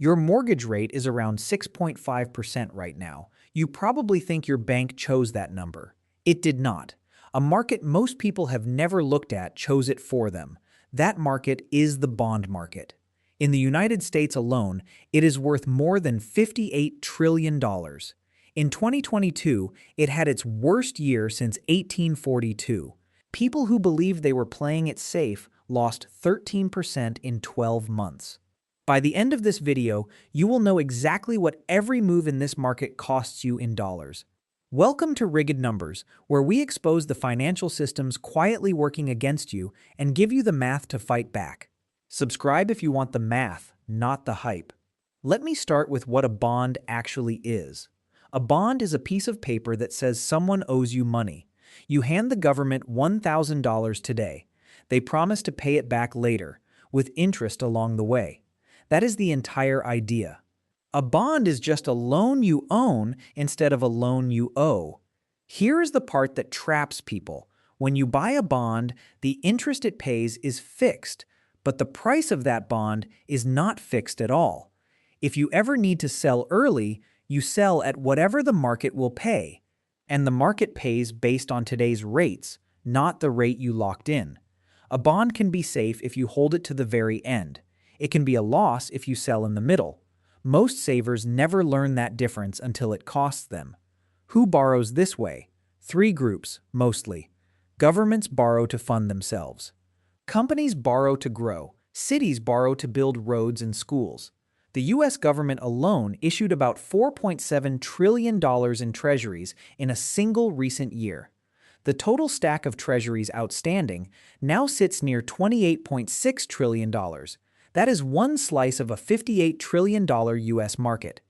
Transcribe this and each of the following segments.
Your mortgage rate is around 6.5% right now. You probably think your bank chose that number. It did not. A market most people have never looked at chose it for them. That market is the bond market. In the United States alone, it is worth more than $58 trillion. In 2022, it had its worst year since 1842. People who believed they were playing it safe lost 13% in 12 months. By the end of this video, you will know exactly what every move in this market costs you in dollars. Welcome to Rigged Numbers, where we expose the financial systems quietly working against you and give you the math to fight back. Subscribe if you want the math, not the hype. Let me start with what a bond actually is. A bond is a piece of paper that says someone owes you money. You hand the government $1,000 today. They promise to pay it back later, with interest along the way. That is the entire idea. A bond is just a loan you own instead of a loan you owe. Here is the part that traps people. When you buy a bond, the interest it pays is fixed, but the price of that bond is not fixed at all. If you ever need to sell early, you sell at whatever the market will pay. And the market pays based on today's rates, not the rate you locked in. A bond can be safe if you hold it to the very end. It can be a loss if you sell in the middle. Most savers never learn that difference until it costs them. Who borrows this way? Three groups, mostly. Governments borrow to fund themselves. Companies borrow to grow. Cities borrow to build roads and schools. The U.S. government alone issued about $4.7 trillion in treasuries in a single recent year. The total stack of treasuries outstanding now sits near $28.6 trillion. That is one slice of a $58 trillion U.S. market.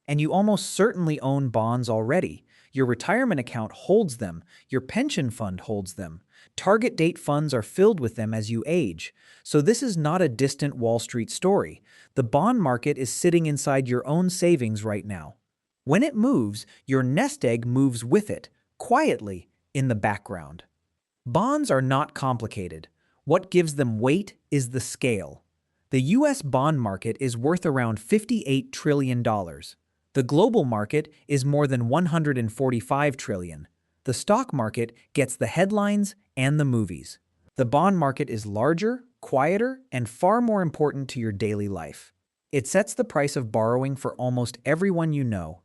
And you almost certainly own bonds already. Your retirement account holds them. Your pension fund holds them. Target date funds are filled with them as you age. So this is not a distant Wall Street story. The bond market is sitting inside your own savings right now. When it moves, your nest egg moves with it, quietly, in the background. Bonds are not complicated. What gives them weight is the scale. The U.S. bond market is worth around $58 trillion. The global market is more than $145 trillion. The stock market gets the headlines and the movies. The bond market is larger, quieter, and far more important to your daily life. It sets the price of borrowing for almost everyone you know.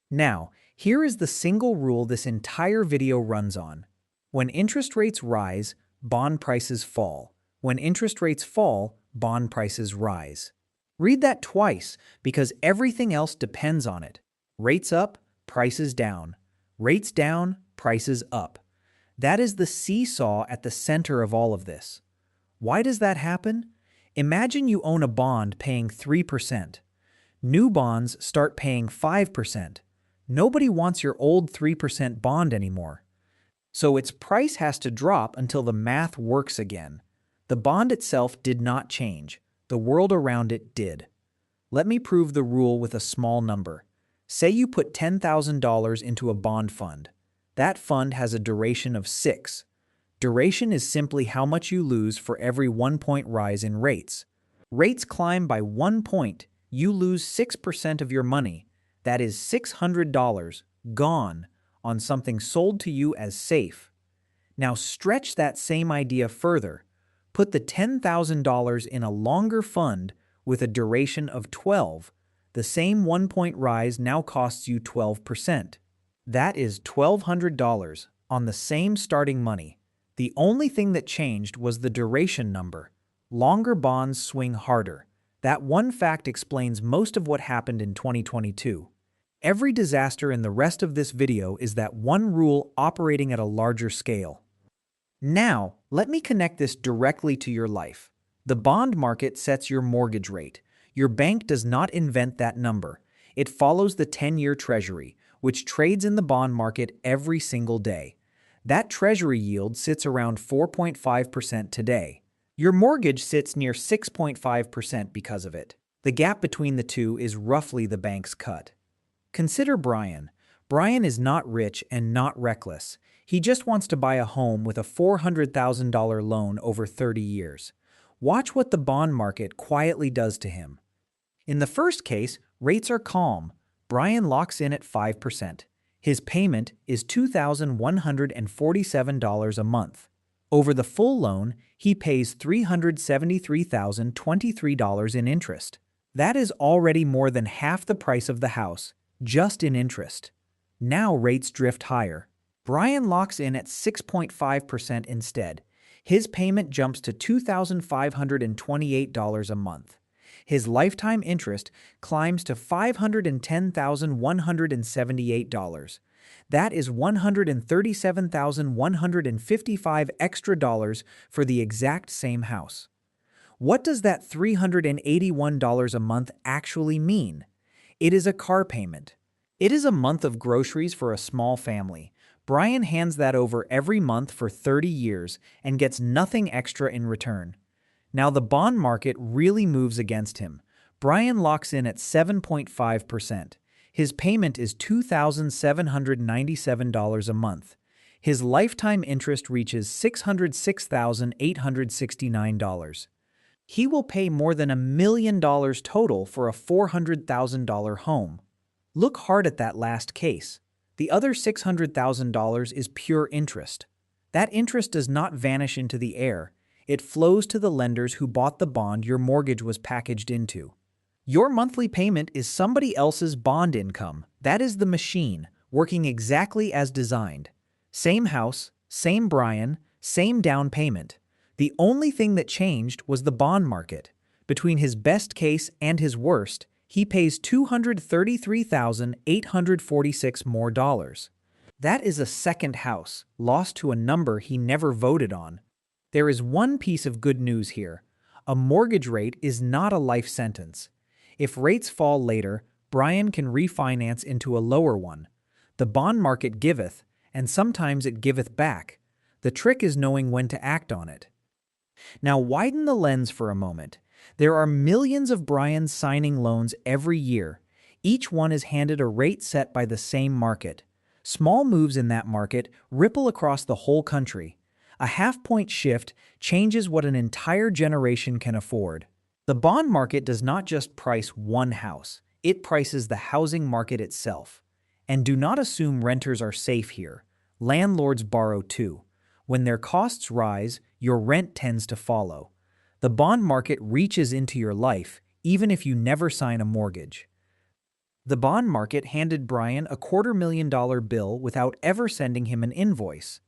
Now, here is the single rule this entire video runs on. When interest rates rise, bond prices fall. When interest rates fall, bond prices rise. Read that twice because everything else depends on it. Rates up, prices down. Rates down, prices up. That is the seesaw at the center of all of this. Why does that happen? Imagine you own a bond paying 3%. New bonds start paying 5%. Nobody wants your old 3% bond anymore. So its price has to drop until the math works again. The bond itself did not change. The world around it did. Let me prove the rule with a small number. Say you put $10,000 into a bond fund. That fund has a duration of 6. Duration is simply how much you lose for every 1-point rise in rates. Rates climb by 1 point, you lose 6% of your money. That is $600 gone on something sold to you as safe. Now stretch that same idea further. Put the $10,000 in a longer fund with a duration of 12. The same 1-point rise now costs you 12%. That is $1,200 on the same starting money. The only thing that changed was the duration number. Longer bonds swing harder. That one fact explains most of what happened in 2022. Every disaster in the rest of this video is that one rule operating at a larger scale. Now, let me connect this directly to your life. The bond market sets your mortgage rate. Your bank does not invent that number. It follows the 10-year Treasury, which trades in the bond market every single day. That Treasury yield sits around 4.5% today. Your mortgage sits near 6.5% because of it. The gap between the two is roughly the bank's cut. Consider Brian. Brian is not rich and not reckless. He just wants to buy a home with a $400,000 loan over 30 years. Watch what the bond market quietly does to him. In the first case, rates are calm. Brian locks in at 5%. His payment is $2,147 a month. Over the full loan, he pays $373,023 in interest. That is already more than half the price of the house, just in interest. Now rates drift higher. Brian locks in at 6.5% instead. His payment jumps to $2,528 a month. His lifetime interest climbs to $510,178. That is $137,155 extra dollars for the exact same house. What does that $381 a month actually mean? It is a car payment. It is a month of groceries for a small family. Brian hands that over every month for 30 years and gets nothing extra in return. Now the bond market really moves against him. Brian locks in at 7.5%. His payment is $2,797 a month. His lifetime interest reaches $606,869. He will pay more than $1 million total for a $400,000 home. Look hard at that last case. The other $600,000 is pure interest. That interest does not vanish into the air. It flows to the lenders who bought the bond your mortgage was packaged into. Your monthly payment is somebody else's bond income. That is the machine, working exactly as designed. Same house, same Brian, same down payment. The only thing that changed was the bond market. Between his best case and his worst, he pays $233,846 more dollars. That is a second house, lost to a number he never voted on. There is one piece of good news here. A mortgage rate is not a life sentence. If rates fall later, Brian can refinance into a lower one. The bond market giveth, and sometimes it giveth back. The trick is knowing when to act on it. Now widen the lens for a moment. There are millions of Brians signing loans every year. Each one is handed a rate set by the same market. Small moves in that market ripple across the whole country. A half-point shift changes what an entire generation can afford. The bond market does not just price one house. It prices the housing market itself. And do not assume renters are safe here. Landlords borrow too. When their costs rise, your rent tends to follow. The bond market reaches into your life, even if you never sign a mortgage. The bond market handed Brian a $250,000 bill without ever sending him an invoice.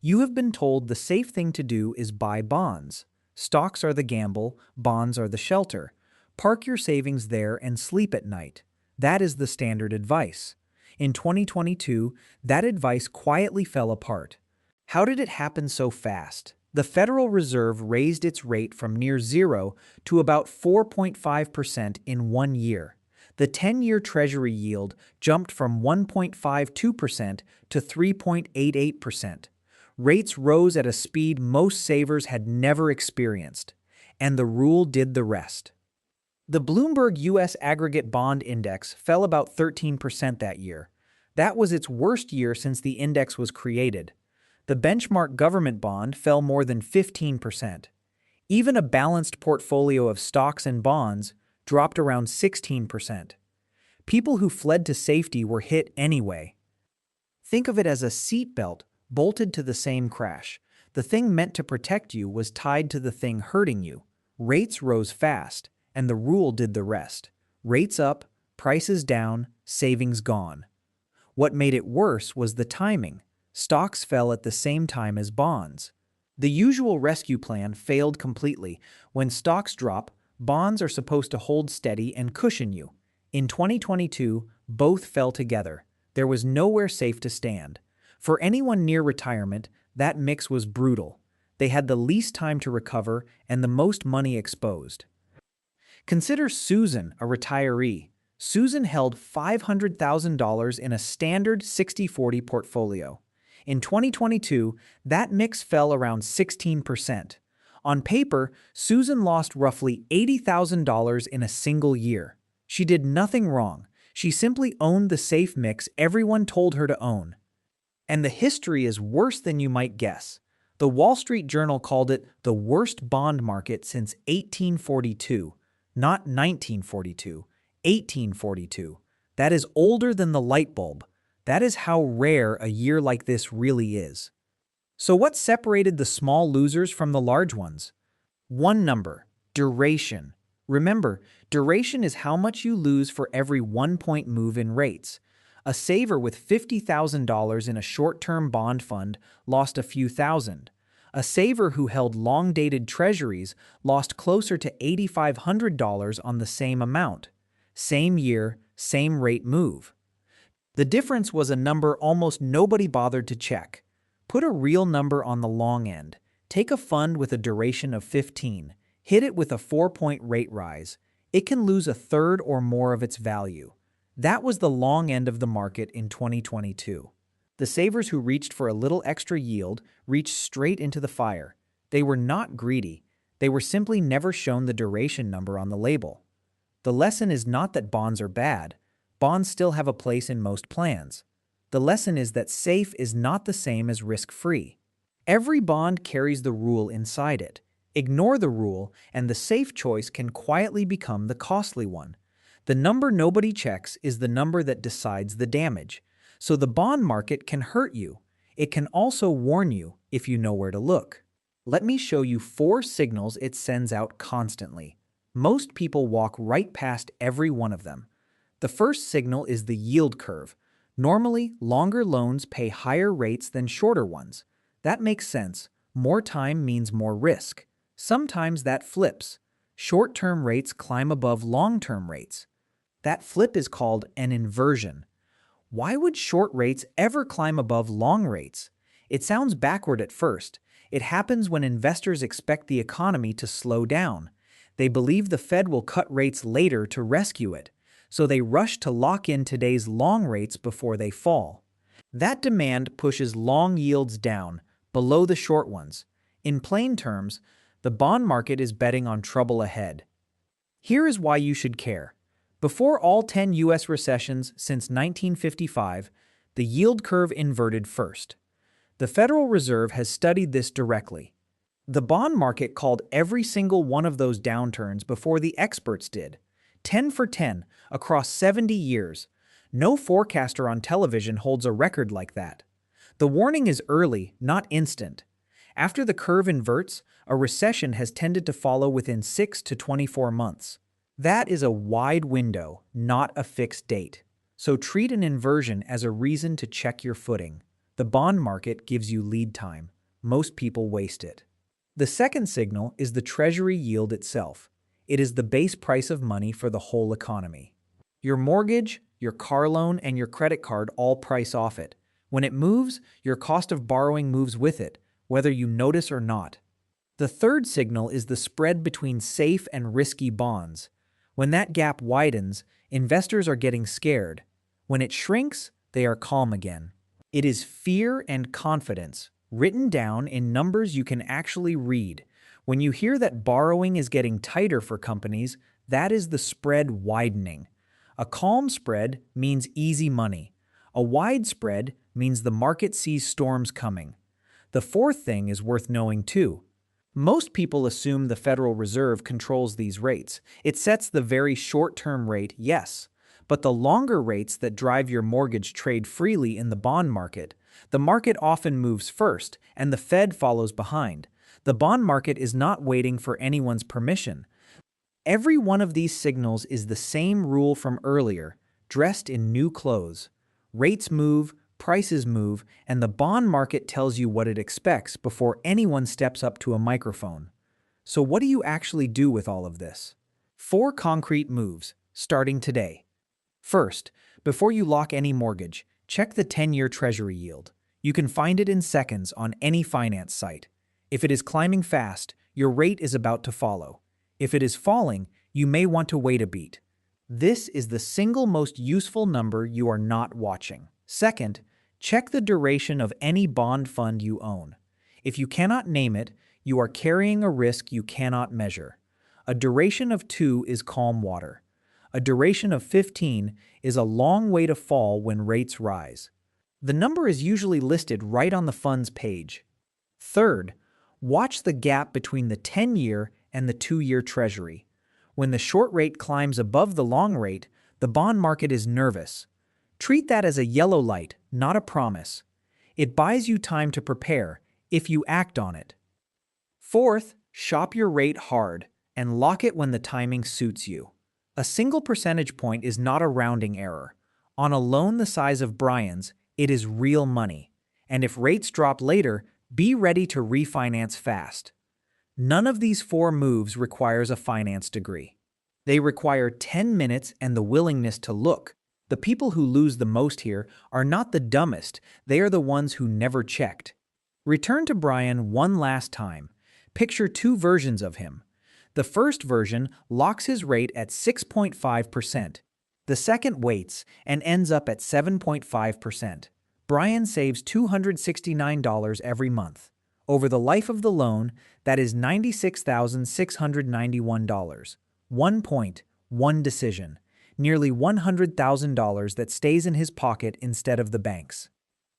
You have been told the safe thing to do is buy bonds. Stocks are the gamble, bonds are the shelter. Park your savings there and sleep at night. That is the standard advice. In 2022, that advice quietly fell apart. How did it happen so fast? The Federal Reserve raised its rate from near zero to about 4.5% in 1 year. The 10-year Treasury yield jumped from 1.52% to 3.88%. Rates rose at a speed most savers had never experienced, and the rule did the rest. The Bloomberg U.S. Aggregate Bond Index fell about 13% that year. That was its worst year since the index was created. The benchmark government bond fell more than 15%. Even a balanced portfolio of stocks and bonds dropped around 16%. People who fled to safety were hit anyway. Think of it as a seatbelt bolted to the same crash. The thing meant to protect you was tied to the thing hurting you. Rates rose fast, and the rule did the rest. Rates up, prices down, savings gone. What made it worse was the timing. Stocks fell at the same time as bonds. The usual rescue plan failed completely. When stocks drop, bonds are supposed to hold steady and cushion you. In 2022, both fell together. There was nowhere safe to stand. For anyone near retirement, that mix was brutal. They had the least time to recover and the most money exposed. Consider Susan, a retiree. Susan held $500,000 in a standard 60-40 portfolio. In 2022, that mix fell around 16%. On paper, Susan lost roughly $80,000 in a single year. She did nothing wrong. She simply owned the safe mix everyone told her to own. And the history is worse than you might guess. The Wall Street Journal called it the worst bond market since 1842. Not 1942, 1842. That is older than the light bulb. That is how rare a year like this really is. So what separated the small losers from the large ones? One number, duration. Remember, duration is how much you lose for every 1 point move in rates. A saver with $50,000 in a short-term bond fund lost a few thousand. A saver who held long-dated treasuries lost closer to $8,500 on the same amount. Same year, same rate move. The difference was a number almost nobody bothered to check. Put a real number on the long end. Take a fund with a duration of 15. Hit it with a 4-point rate rise. It can lose a third or more of its value. That was the long end of the market in 2022. The savers who reached for a little extra yield reached straight into the fire. They were not greedy. They were simply never shown the duration number on the label. The lesson is not that bonds are bad. Bonds still have a place in most plans. The lesson is that safe is not the same as risk-free. Every bond carries the rule inside it. Ignore the rule, and the safe choice can quietly become the costly one. The number nobody checks is the number that decides the damage. So the bond market can hurt you. It can also warn you if you know where to look. Let me show you 4 signals it sends out constantly. Most people walk right past every one of them. The first signal is the yield curve. Normally, longer loans pay higher rates than shorter ones. That makes sense. More time means more risk. Sometimes that flips. Short-term rates climb above long-term rates. That flip is called an inversion. Why would short rates ever climb above long rates? It sounds backward at first. It happens when investors expect the economy to slow down. They believe the Fed will cut rates later to rescue it, so they rush to lock in today's long rates before they fall. That demand pushes long yields down, below the short ones. In plain terms, the bond market is betting on trouble ahead. Here is why you should care. Before all 10 U.S. recessions since 1955, the yield curve inverted first. The Federal Reserve has studied this directly. The bond market called every single one of those downturns before the experts did. 10 for 10, across 70 years. No forecaster on television holds a record like that. The warning is early, not instant. After the curve inverts, a recession has tended to follow within 6 to 24 months. That is a wide window, not a fixed date. So treat an inversion as a reason to check your footing. The bond market gives you lead time. Most people waste it. The second signal is the Treasury yield itself. It is the base price of money for the whole economy. Your mortgage, your car loan, and your credit card all price off it. When it moves, your cost of borrowing moves with it, whether you notice or not. The third signal is the spread between safe and risky bonds. When that gap widens, investors are getting scared. When it shrinks, they are calm again. It is fear and confidence, written down in numbers you can actually read. When you hear that borrowing is getting tighter for companies, that is the spread widening. A calm spread means easy money. A wide spread means the market sees storms coming. The fourth thing is worth knowing too. Most people assume the Federal Reserve controls these rates. It sets the very short-term rate, yes, but the longer rates that drive your mortgage trade freely in the bond market. The market often moves first, and the Fed follows behind. The bond market is not waiting for anyone's permission. Every one of these signals is the same rule from earlier, dressed in new clothes. Rates move, prices move, and the bond market tells you what it expects before anyone steps up to a microphone. So what do you actually do with all of this? 4 concrete moves, starting today. First, before you lock any mortgage, check the 10-year Treasury yield. You can find it in seconds on any finance site. If it is climbing fast, your rate is about to follow. If it is falling, you may want to wait a beat. This is the single most useful number you are not watching. Second, check the duration of any bond fund you own. If you cannot name it, you are carrying a risk you cannot measure. A duration of 2 is calm water. A duration of 15 is a long way to fall when rates rise. The number is usually listed right on the fund's page. Third, watch the gap between the 10-year and the 2-year Treasury. When the short rate climbs above the long rate, the bond market is nervous. Treat that as a yellow light, not a promise. It buys you time to prepare if you act on it. Fourth, shop your rate hard and lock it when the timing suits you. A single percentage point is not a rounding error. On a loan the size of Brian's, it is real money. And if rates drop later, be ready to refinance fast. None of these 4 moves requires a finance degree. They require 10 minutes and the willingness to look. The people who lose the most here are not the dumbest, they are the ones who never checked. Return to Brian one last time. Picture 2 versions of him. The first version locks his rate at 6.5%. The second waits and ends up at 7.5%. Brian saves $269 every month. Over the life of the loan, that is $96,691. 1 point, 1 decision. Nearly $100,000 that stays in his pocket instead of the bank's.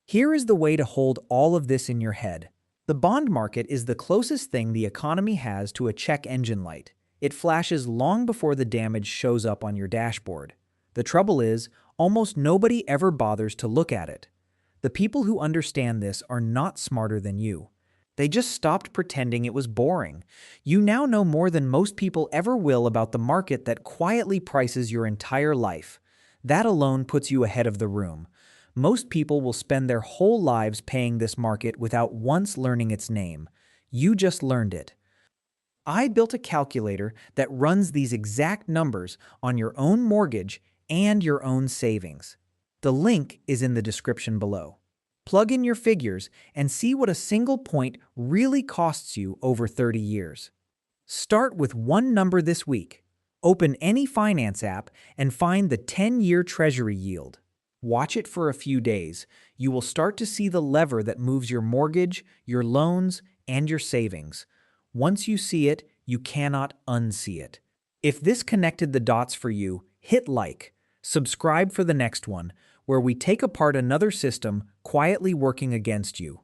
Here is the way to hold all of this in your head. The bond market is the closest thing the economy has to a check engine light. It flashes long before the damage shows up on your dashboard. The trouble is, almost nobody ever bothers to look at it. The people who understand this are not smarter than you. They just stopped pretending it was boring. You now know more than most people ever will about the market that quietly prices your entire life. That alone puts you ahead of the room. Most people will spend their whole lives paying this market without once learning its name. You just learned it. I built a calculator that runs these exact numbers on your own mortgage and your own savings. The link is in the description below. Plug in your figures and see what a single point really costs you over 30 years. Start with one number this week. Open any finance app and find the 10-year Treasury yield. Watch it for a few days. You will start to see the lever that moves your mortgage, your loans, and your savings. Once you see it, you cannot unsee it. If this connected the dots for you, hit like. Subscribe for the next one, where we take apart another system quietly working against you.